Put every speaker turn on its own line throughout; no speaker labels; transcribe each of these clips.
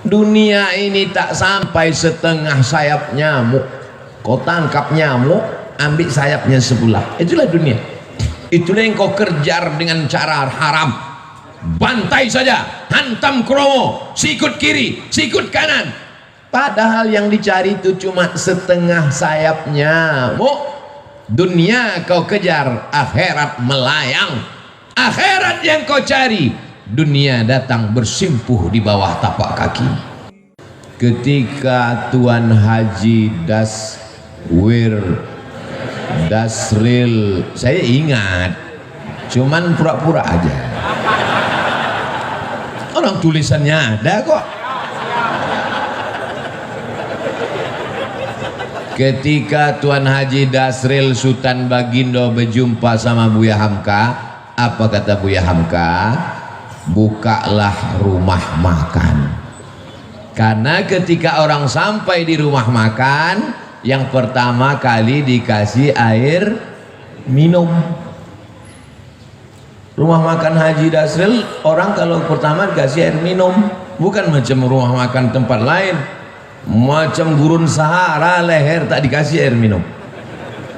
Dunia ini tak sampai setengah sayap nyamuk. Kau tangkap nyamuk, ambil sayapnya sebelah. Itulah dunia. Itulah yang kau kejar dengan cara haram. Bantai saja, hantam kromo, sikut kiri, sikut kanan. Padahal yang dicari itu cuma setengah sayap nyamuk. Dunia kau kejar, akhirat melayang. Akhirat yang kau cari, dunia datang bersimpuh di bawah tapak kaki. Ketika Tuan Haji Dasril, saya ingat, cuman pura-pura aja. Orang tulisannya ada kok. Ketika Tuan Haji Dasril Sultan Bagindo berjumpa sama Buya Hamka, apa kata Buya Hamka? Bukalah rumah makan. Karena ketika orang sampai di rumah makan, yang pertama kali dikasih air minum. Rumah makan Haji Dasril, orang kalau pertama dikasih air minum, bukan macam rumah makan tempat lain, macam gurun Sahara leher tak dikasih air minum.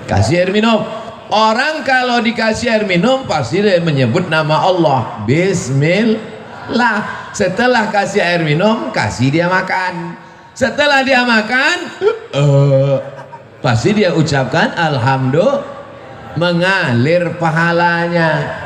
Kasih air minum. Orang kalau dikasih air minum pasti dia menyebut nama Allah, Bismillah. Setelah kasih air minum, kasih dia makan. Setelah dia makan, pasti dia ucapkan Alhamdulillah, mengalir pahalanya.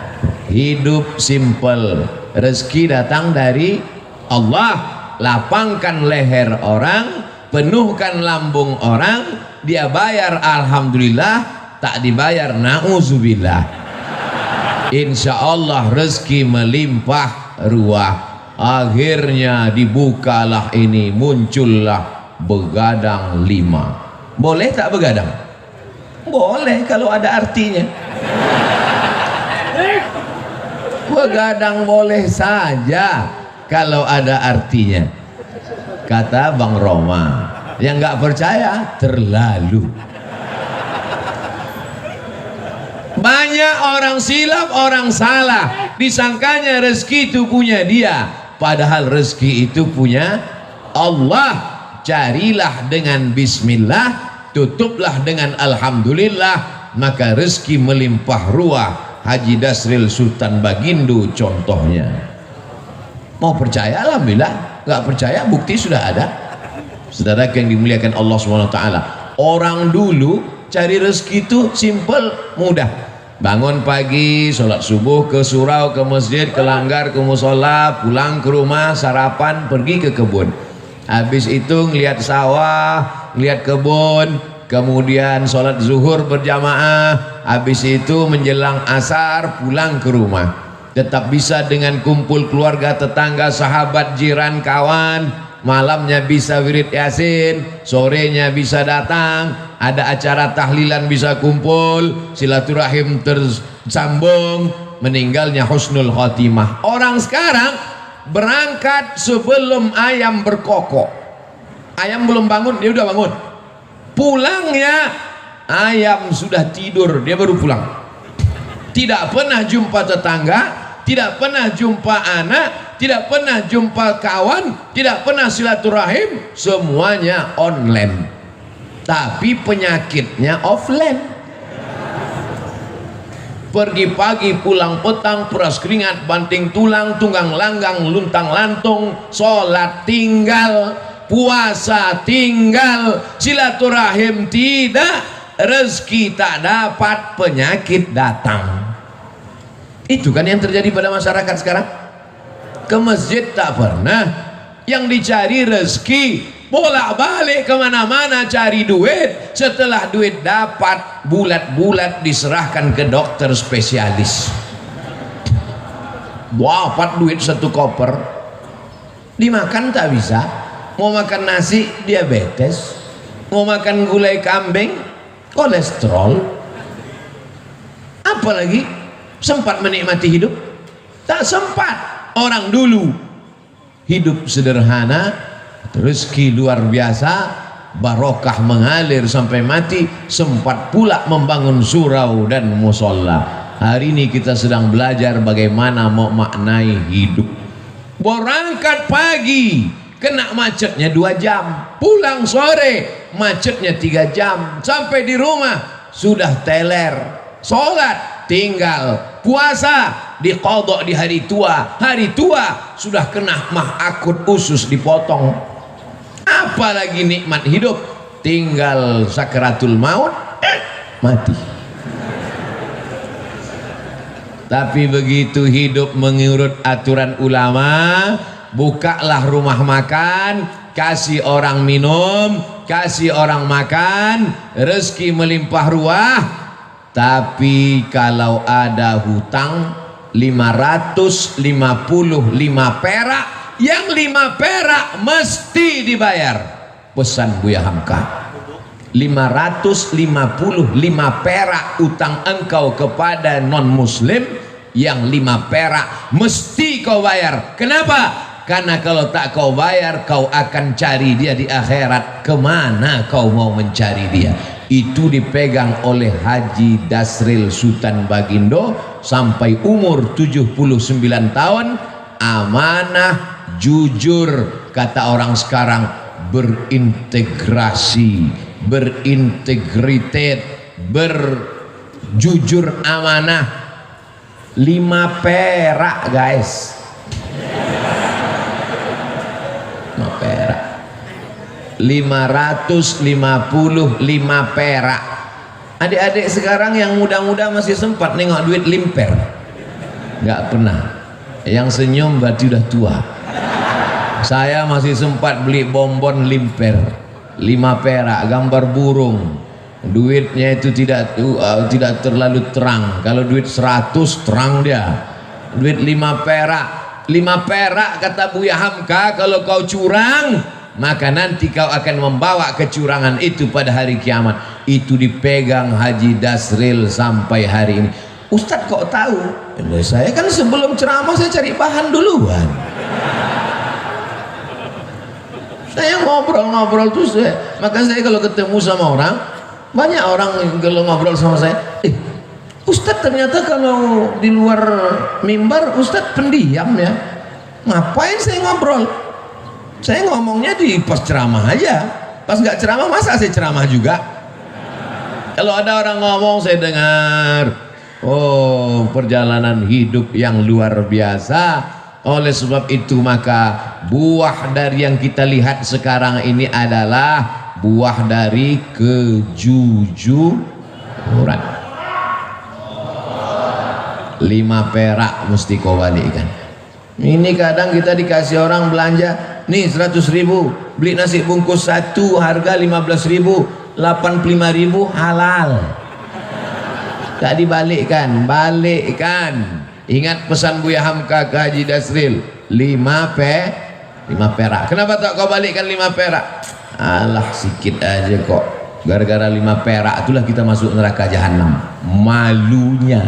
Hidup simple, rezeki datang dari Allah. Lapangkan leher orang, penuhkan lambung orang, dia bayar Alhamdulillah, tak dibayar na'udzubillah. Insya Allah rezeki melimpah ruah. Akhirnya dibukalah ini, muncullah begadang 5. Boleh tak begadang? Boleh kalau ada artinya. Begadang boleh saja kalau ada artinya. Kata Bang Roma, yang nggak percaya terlalu. Banyak orang silap, orang salah, disangkanya rezeki itu punya dia, padahal rezeki itu punya Allah. Carilah dengan bismillah, tutuplah dengan alhamdulillah, maka rezeki melimpah ruah. Haji Dasril Sultan Bagindo contohnya. Mau percaya alhamdulillah, nggak percaya bukti sudah ada. Saudara yang dimuliakan Allah SWT, orang dulu cari rezeki itu simple, mudah. Bangun pagi, sholat subuh, ke surau, ke masjid, ke langgar, ke musola, pulang ke rumah, sarapan, pergi ke kebun. Habis itu ngelihat sawah, ngelihat kebun, kemudian sholat zuhur berjamaah. Habis itu menjelang asar pulang ke rumah. Tetap bisa dengan kumpul keluarga, tetangga, sahabat, jiran, kawan. Malamnya bisa wirid yasin, sorenya bisa datang, ada acara tahlilan bisa kumpul, silaturahim tersambung, meninggalnya husnul khotimah. Orang sekarang berangkat sebelum ayam berkokok. Ayam belum bangun, dia udah bangun. Pulangnya ayam sudah tidur, dia baru pulang. Tidak pernah jumpa tetangga, tidak pernah jumpa anak, tidak pernah jumpa kawan, tidak pernah silaturahim, semuanya online. Tapi penyakitnya offline. Pergi pagi, pulang petang, peras keringat, banting tulang, tunggang langgang, luntang lantung, sholat tinggal, puasa tinggal, silaturahim tidak, rezeki tak dapat, penyakit datang. Itu kan yang terjadi pada masyarakat sekarang. Ke masjid tak pernah, yang dicari rezeki, bolak-balik kemana-mana cari duit. Setelah duit dapat, bulat-bulat diserahkan ke dokter spesialis. Dapat duit 1 koper, dimakan tak bisa. Mau makan nasi diabetes, mau makan gulai kambing kolesterol. Apalagi sempat menikmati hidup? Tak sempat. Orang dulu hidup sederhana, rezeki luar biasa, barokah mengalir sampai mati, sempat pula membangun surau dan musola. Hari ini kita sedang belajar bagaimana memaknai hidup. Berangkat pagi, kena macetnya 2 jam, pulang sore macetnya 3 jam, sampai di rumah sudah teler, sholat tinggal, puasa diqadha di hari tua sudah kena mah akut usus dipotong. Apalagi nikmat hidup, tinggal sakaratul maut, mati. Tapi begitu hidup mengurut aturan ulama, bukalah rumah makan, kasih orang minum, kasih orang makan, rezeki melimpah ruah. Tapi kalau ada hutang 555 perak, yang 5 perak mesti dibayar. Pesan Buya Hamka, 555 perak utang engkau kepada non muslim, yang 5 perak mesti kau bayar. Kenapa? Karena kalau tak kau bayar, kau akan cari dia di akhirat. Kemana kau mau mencari dia? Itu dipegang oleh Haji Dasril Sultan Bagindo sampai umur 79 tahun. Amanah, jujur, kata orang sekarang, berintegrasi, berintegritet, berjujur, amanah. 5 perak guys, 5 perak, 555 perak. Adik-adik sekarang yang muda-muda masih sempat nengok duit limper? Nggak pernah. Yang senyum berarti udah tua. Saya masih sempat beli bonbon limper 5 perak, gambar burung. Duitnya itu tidak terlalu terang. Kalau duit 100 terang dia. Duit 5 perak, 5 perak kata Buya Hamka, kalau kau curang, maka nanti kau akan membawa kecurangan itu pada hari kiamat. Itu dipegang Haji Dasril sampai hari ini. Ustadz kok tahu? Saya kan sebelum ceramah saya cari bahan duluan. Saya ngobrol-ngobrol tuh maka saya kalau ketemu sama orang, banyak orang kalau ngobrol sama saya, Ustadz ternyata kalau di luar mimbar Ustadz pendiam ya. Ngapain saya ngobrol? Saya ngomongnya di pas ceramah aja. Pas nggak ceramah masa saya ceramah juga? Kalau ada orang ngomong saya dengar. Oh, perjalanan hidup yang luar biasa. Oleh sebab itu maka buah dari yang kita lihat sekarang ini adalah buah dari kejujuran. 5 perak mesti kau balikkan. Ini kadang kita dikasih orang belanja, nih 100.000, beli nasi bungkus 1 harga 15.000, 85.000 halal. Tak dibalikkan, balikkan. Ingat pesan Buya Hamka ke Haji Dasril, 5 perak. Kenapa tak kau balikkan 5 perak? Alah sikit aja kok. Gara-gara 5 perak itulah kita masuk neraka jahanam. Malunya.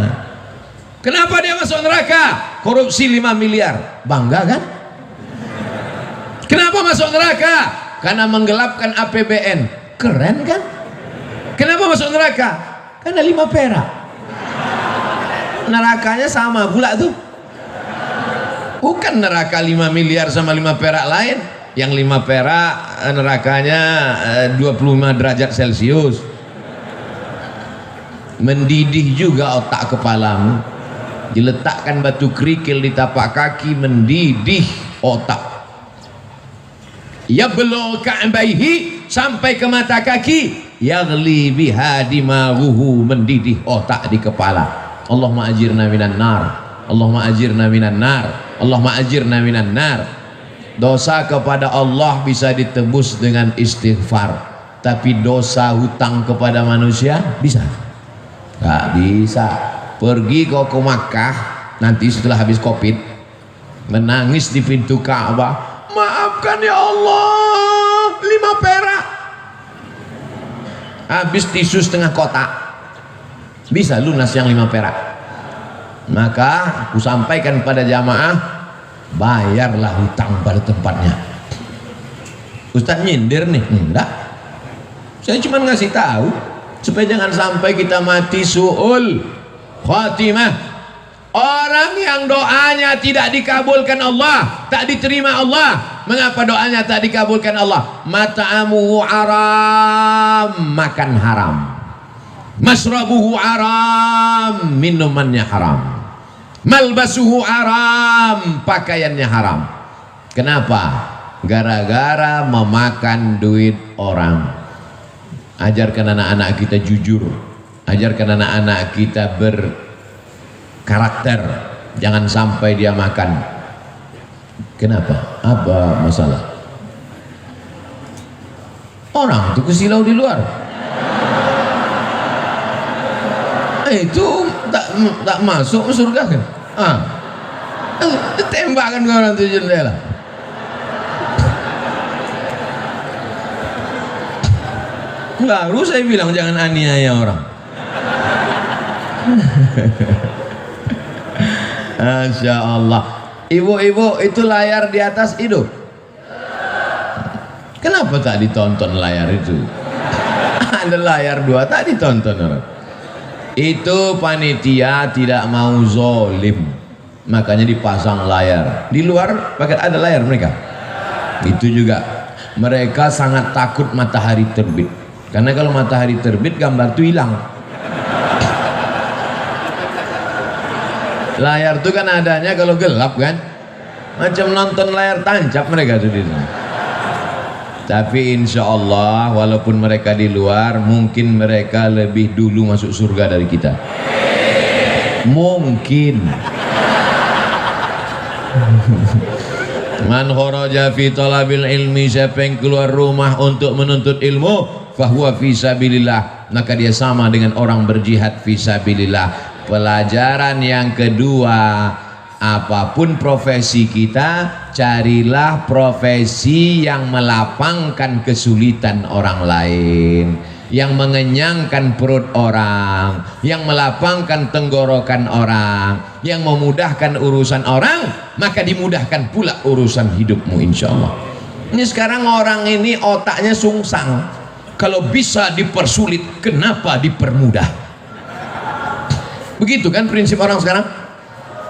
Kenapa dia masuk neraka? Korupsi 5 miliar. Bangga kan? Kenapa masuk neraka? Karena menggelapkan APBN. Keren kan? Kenapa masuk neraka? Karena 5 perak. Nerakanya sama pula tuh. Bukan neraka 5 miliar sama 5 perak lain. Yang 5 perak nerakanya 25 derajat Celcius. Mendidih juga otak kepalamu. Diletakkan batu kerikil di tapak kaki, mendidih otak. Yablugh ka'baihi, sampai ke mata kaki. Yaghli biha dimaghuhu, mendidih otak di kepala. Allahumma ajirna minan nar, Allahumma ajirna minan nar, Allahumma ajirna minan nar. Dosa kepada Allah bisa ditebus dengan istighfar, tapi dosa hutang kepada manusia bisa? Gak bisa. Pergi kau ke Makkah nanti setelah habis Covid, menangis di pintu Ka'bah, maafkan ya Allah, 5 perak. Habis tisu setengah kotak, bisa lunas yang 5 perak. Maka aku sampaikan pada jamaah, bayarlah hutang pada tempatnya. Ustaz nyindir nih? Enggak, saya cuma ngasih tahu supaya jangan sampai kita mati su'ul khatimah. Orang yang doanya tidak dikabulkan Allah, tak diterima Allah, Mengapa doanya tak dikabulkan Allah? Mat'amuhu haram, makan haram. Masrabuhu haram, minumannya haram. Malbasuhu haram, pakaiannya haram. Kenapa? Gara-gara memakan duit orang. Ajarkan anak-anak kita jujur, ajarkan anak-anak kita berkarakter, jangan sampai dia makan. Kenapa? Apa masalah? Orang itu kesilau di luar, itu tak masuk surga kan? Tembakan ke orang itu jendela. Lalu saya bilang jangan aniaya orang. Masya Allah. Ibu-ibu itu layar di atas hidup. Kenapa tak ditonton layar itu? Ada layar dua tak ditonton orang. Itu panitia tidak mau zolim, makanya dipasang layar. Di luar pakai ada layar mereka. Itu juga mereka sangat takut matahari terbit. Karena kalau matahari terbit gambar itu hilang. Layar itu kan adanya kalau gelap kan, macam nonton layar tancap mereka tuh di sana. Tapi insya Allah walaupun mereka di luar, mungkin mereka lebih dulu masuk surga dari kita. Mungkin. Man kharaja fi talabil ilmi, siapa yang keluar rumah untuk menuntut ilmu, fahuwa fi sabilillah, maka dia sama dengan orang berjihad fi sabilillah. Pelajaran yang kedua, apapun profesi kita, carilah profesi yang melapangkan kesulitan orang lain, yang mengenyangkan perut orang, yang melapangkan tenggorokan orang, yang memudahkan urusan orang, maka dimudahkan pula urusan hidupmu insya Allah. Ini sekarang orang ini otaknya sungsang. Kalau bisa dipersulit, kenapa dipermudah? Begitu kan prinsip orang sekarang?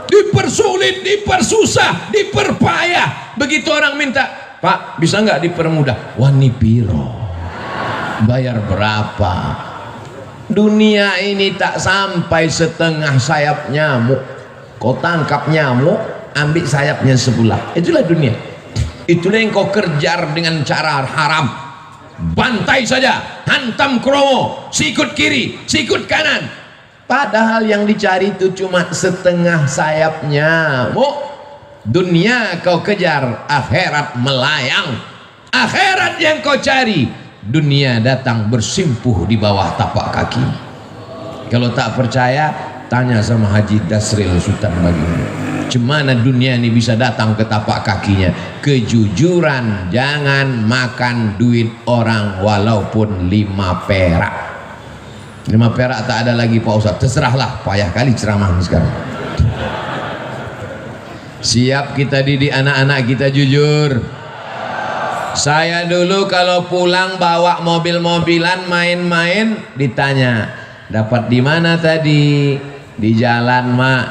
Dipersulit, dipersusah, diperpayah. Begitu orang minta, Pak bisa nggak dipermudah? Wani piro, bayar berapa? Dunia ini tak sampai setengah sayap nyamuk. Kau tangkap nyamuk, ambil sayapnya sebelah. Itulah dunia. Itulah yang kau kejar dengan cara haram. Bantai saja, hantam kromo, sikut kiri, sikut kanan. Padahal yang dicari itu cuma setengah sayapnya. Dunia kau kejar, akhirat melayang. Akhirat yang kau cari, dunia datang bersimpuh di bawah tapak kaki. Kalau tak percaya, tanya sama Haji Dasril Sultan Baginda. Cemana dunia ini bisa datang ke tapak kakinya? Kejujuran, jangan makan duit orang walaupun 5 perak. 5 perak tak ada lagi Pak Ustaz, terserahlah, payah kali ceramah sekarang. Siap kita didik anak-anak kita jujur. Saya dulu kalau pulang bawa mobil-mobilan main-main, ditanya, dapat di mana tadi? Di jalan mak.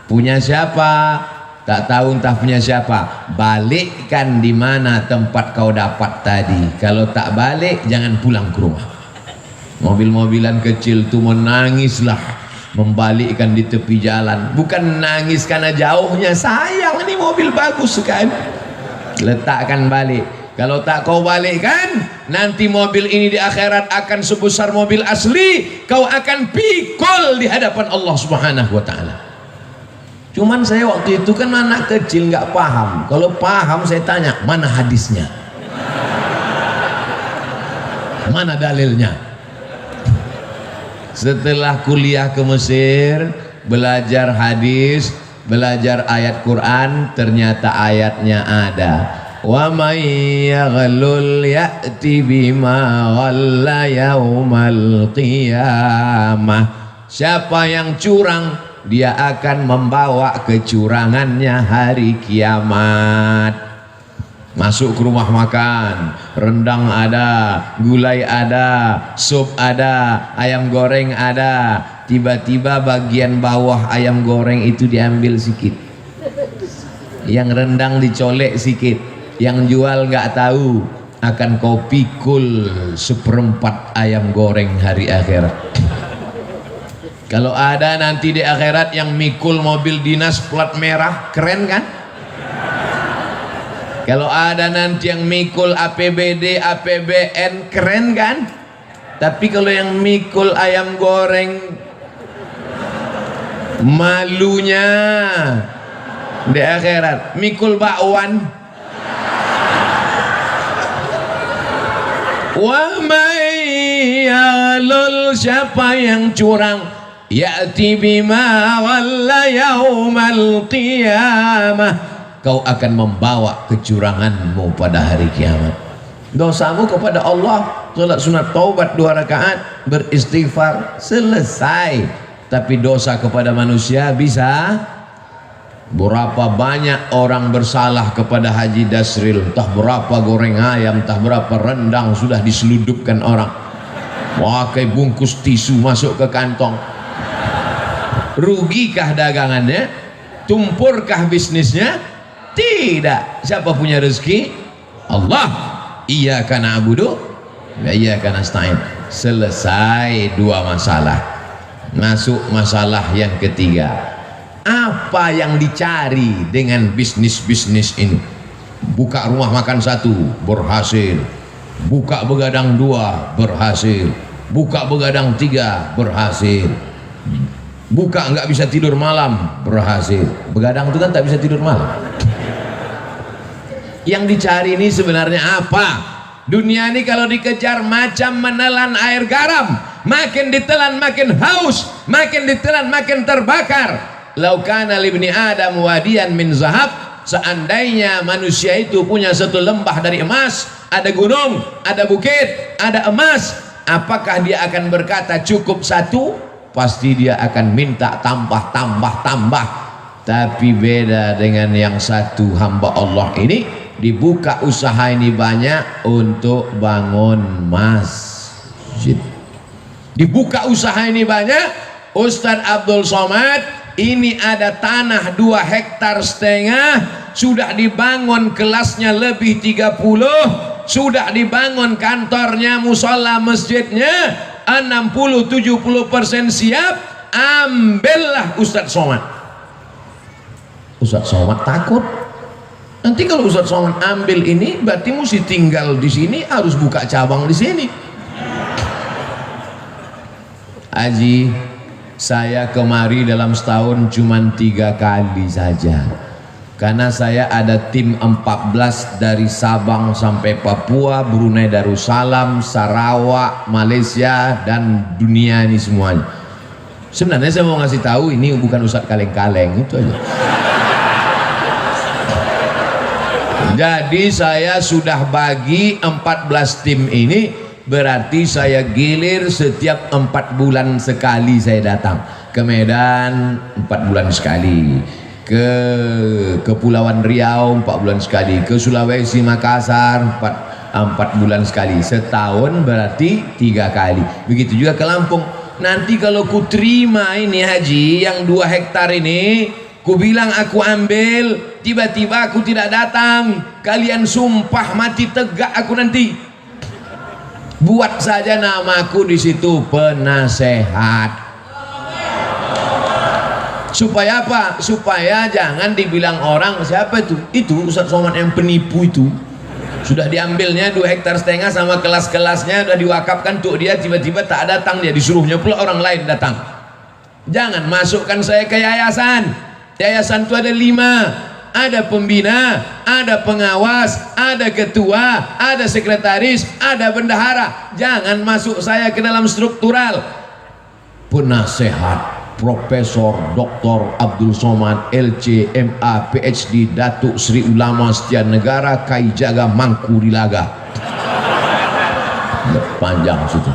Punya siapa? Tak tahu entah punya siapa. Balikkan di mana tempat kau dapat tadi. Kalau tak balik jangan pulang ke rumah. Mobil-mobilan kecil tuh menangislah membalikkan di tepi jalan. Bukan nangis karena jauhnya, sayang ini mobil bagus kan, letakkan balik. Kalau tak kau balikkan, nanti mobil ini di akhirat akan sebesar mobil asli, kau akan pikul di hadapan Allah Subhanahu wa ta'ala. Cuman saya waktu itu kan anak kecil nggak paham. Kalau paham saya tanya, mana hadisnya, mana dalilnya. Setelah kuliah ke Mesir, belajar hadis, belajar ayat Quran, ternyata ayatnya ada. Wa may yaghlul ya'ti bima ghalla yaumal qiyamah. Siapa yang curang, dia akan membawa kecurangannya hari kiamat. Masuk ke rumah makan, rendang ada, gulai ada, sup ada, ayam goreng ada. Tiba-tiba bagian bawah ayam goreng itu diambil sikit, yang rendang dicolek sikit, Yang jual nggak tahu akan kau pikul seperempat ayam goreng hari akhirat. Kalau ada nanti di akhirat yang mikul mobil dinas plat merah, keren kan? Kalau ada nanti yang mikul APBD, APBN, keren kan? Tapi kalau yang mikul ayam goreng, malunya di akhirat. Mikul bakwan, wa mayyalul, siapa yang curang, ya'ti bima walla yaumal qiyamah, kau akan membawa kecuranganmu pada hari kiamat. Dosamu kepada Allah, salat sunat taubat 2 rakaat, beristighfar, selesai. Tapi dosa kepada manusia bisa. Berapa banyak orang bersalah kepada Haji Dasril, entah berapa goreng ayam, entah berapa rendang sudah diseludupkan orang, pakai bungkus tisu masuk ke kantong. Rugikah dagangannya? Tumpurkah bisnisnya? Tidak. Siapa punya rezeki? Allah. Iyyaka na'budu wa iyyaka nasta'in. Selesai 2 masalah. Masuk masalah yang ketiga. Apa yang dicari dengan bisnis-bisnis ini? Buka rumah makan 1 berhasil, buka begadang 2 berhasil, buka begadang 3 berhasil, buka nggak bisa tidur malam berhasil. Begadang itu kan tak bisa tidur malam. Yang dicari ini sebenarnya apa? Dunia ini kalau dikejar macam menelan air garam, makin ditelan makin haus, makin ditelan makin terbakar. Lau kana libni Adam wadiyan min zahab, seandainya manusia itu punya satu lembah dari emas, ada gunung, ada bukit, ada emas, apakah dia akan berkata cukup 1? Pasti dia akan minta tambah. Tapi beda dengan yang satu hamba Allah ini, dibuka usaha ini banyak untuk bangun masjid. Dibuka usaha ini banyak. Ustadz Abdul Somad ini ada tanah 2,5 hektar, sudah dibangun kelasnya lebih 30, sudah dibangun kantornya, musola masjidnya 60-70% siap. Ambillah Ustadz Somad. Ustadz Somad takut nanti kalau Ustadz Somad ambil ini berarti mesti tinggal di sini, harus buka cabang di sini. Haji, saya kemari dalam setahun cuma 3 kali saja, karena saya ada tim 14 dari Sabang sampai Papua, Brunei Darussalam, Sarawak, Malaysia, dan dunia ini semuanya. Sebenarnya saya mau ngasih tahu ini bukan Ustadz kaleng-kaleng, itu aja. Jadi saya sudah bagi 14 tim ini, berarti saya gilir setiap 4 bulan sekali saya datang ke Medan, 4 bulan sekali, ke Kepulauan Riau 4 bulan sekali, ke Sulawesi Makassar 4 bulan sekali. Setahun berarti 3 kali. Begitu juga ke Lampung. Nanti kalau ku terima ini haji yang 2 hektar ini, ku bilang aku ambil, tiba-tiba aku tidak datang, kalian sumpah mati tegak aku nanti. Buat saja namaku di situ penasehat. Supaya apa? Supaya jangan dibilang orang siapa itu? Itu Ustadz Somad yang penipu itu. Sudah diambilnya 2,5 hektar sama kelas-kelasnya sudah diwakafkan untuk dia, tiba-tiba tak datang dia, disuruhnya pula orang lain datang. Jangan masukkan saya ke yayasan. Yayasan itu ada 5. Ada pembina, ada pengawas, ada ketua, ada sekretaris, ada bendahara. Jangan masuk saya ke dalam struktural. Penasehat Profesor Dr. Abdul Somad LC MA PhD Datuk Sri Ulama Setia Negara Kai Jaga Mangku Dilaga. Panjang situ.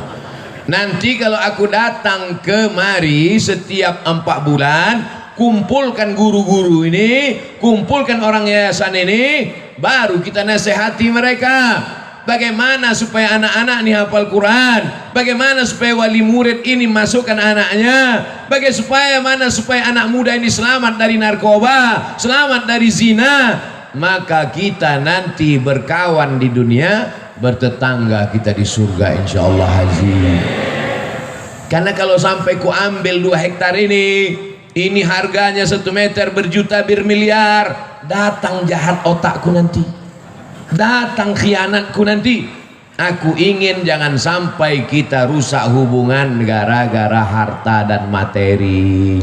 Nanti kalau aku datang kemari setiap 4 bulan, kumpulkan guru-guru ini, kumpulkan orang yayasan ini, baru kita nasihati mereka. Bagaimana supaya anak-anak ini hafal Quran, bagaimana supaya wali murid ini masukkan anaknya, bagaimana supaya anak muda ini selamat dari narkoba, selamat dari zina. maka kita nanti berkawan di dunia, bertetangga kita di surga insyaallah haji. Karena kalau sampai ku ambil 2 hektar ini harganya 1 meter berjuta bermiliar, datang jahat otakku nanti, datang khianatku nanti. Aku ingin jangan sampai kita rusak hubungan gara-gara harta dan materi.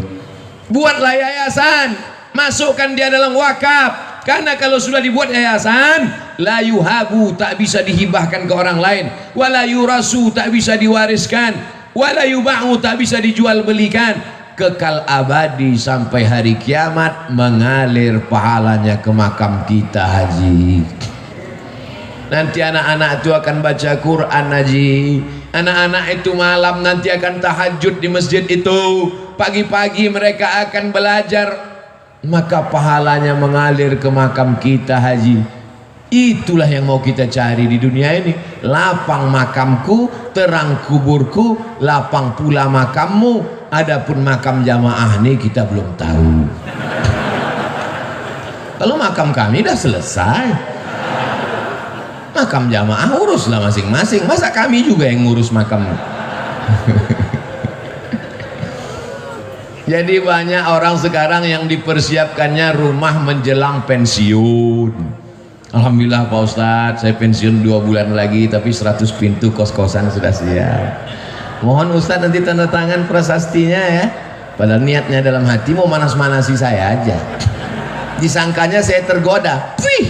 Buatlah yayasan, masukkan dia dalam wakaf. Karena kalau sudah dibuat yayasan, la yuhabu, tak bisa dihibahkan ke orang lain, wala yurasu, tak bisa diwariskan, wala yuba'u, tak bisa dijual belikan, kekal abadi sampai hari kiamat mengalir pahalanya ke makam kita haji. Nanti anak-anak itu akan baca Quran haji, anak-anak itu malam nanti akan tahajud di masjid itu, pagi-pagi mereka akan belajar, maka pahalanya mengalir ke makam kita haji. Itulah yang mau kita cari di dunia ini. Lapang makamku, terang kuburku, lapang pula makammu. Adapun makam jamaah ini kita belum tahu. Kalau makam kami dah selesai, makam jamaah uruslah masing-masing. Masa kami juga yang ngurus makam? Jadi banyak orang sekarang yang dipersiapkannya rumah menjelang pensiun. Alhamdulillah Pak Ustadz, saya pensiun 2 bulan lagi, tapi 100 pintu kos-kosan sudah siap. Mohon Ustadz nanti tanda tangan prasastinya ya. Padahal niatnya dalam hati mau manas-manasi saya aja. Disangkanya saya tergoda. Wih,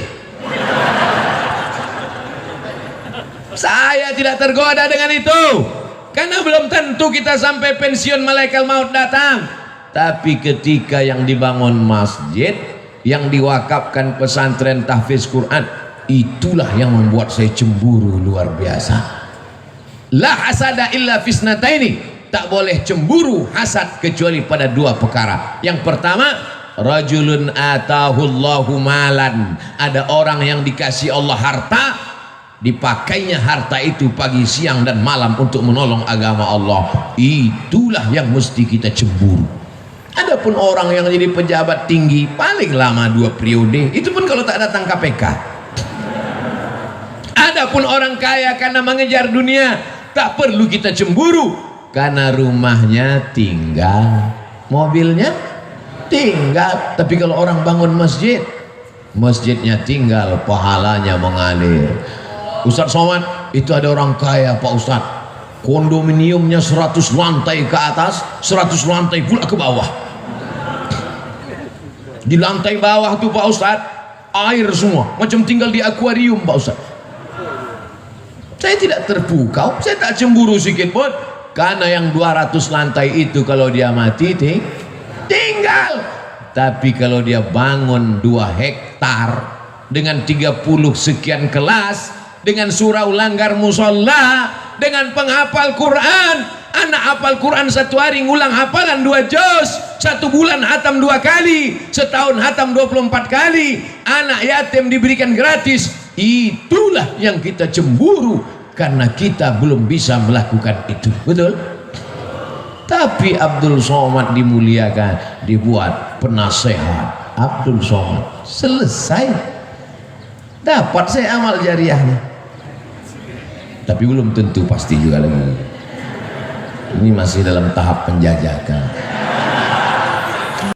saya tidak tergoda dengan itu, karena belum tentu kita sampai pensiun malaikat maut datang. Tapi ketika yang dibangun masjid, yang diwakafkan pesantren tahfiz Quran, itulah yang membuat saya cemburu luar biasa. La hasada illa fisnataini, tak boleh cemburu hasad kecuali pada 2 perkara. Yang pertama, rajulun atahullahu malan, ada orang yang dikasih Allah harta, dipakainya harta itu pagi, siang dan malam untuk menolong agama Allah. Itulah yang mesti kita cemburu. Adapun orang yang jadi pejabat tinggi paling lama 2 periode, itu pun kalau tak datang KPK. Adapun orang kaya karena mengejar dunia, tak perlu kita cemburu, karena rumahnya tinggal, mobilnya tinggal. Tapi kalau orang bangun masjid, masjidnya tinggal, pahalanya mengalir. Ustadz Somad, itu ada orang kaya Pak Ustadz, kondominiumnya 100 lantai ke atas, 100 lantai pula ke bawah. Di lantai bawah tuh Pak Ustadz, air semua, macam tinggal di akuarium Pak Ustadz. Saya tidak terpukau, saya tak cemburu sedikit pun, karena yang 200 lantai itu kalau dia mati tinggal. Tapi kalau dia bangun 2 hektar dengan 30 sekian kelas, dengan surau langgar musola, dengan penghafal Quran, anak hafal Quran 1 hari ngulang hafalan 2 juz, 1 bulan hatam 2 kali, setahun hatam 24 kali, anak yatim diberikan gratis. Itulah yang kita cemburu, karena kita belum bisa melakukan itu, betul? Tapi Abdul Somad dimuliakan, dibuat penasehat Abdul Somad, selesai, dapat saya amal jariahnya. Tapi belum tentu pasti juga lagi. Ini masih dalam tahap penjajakan.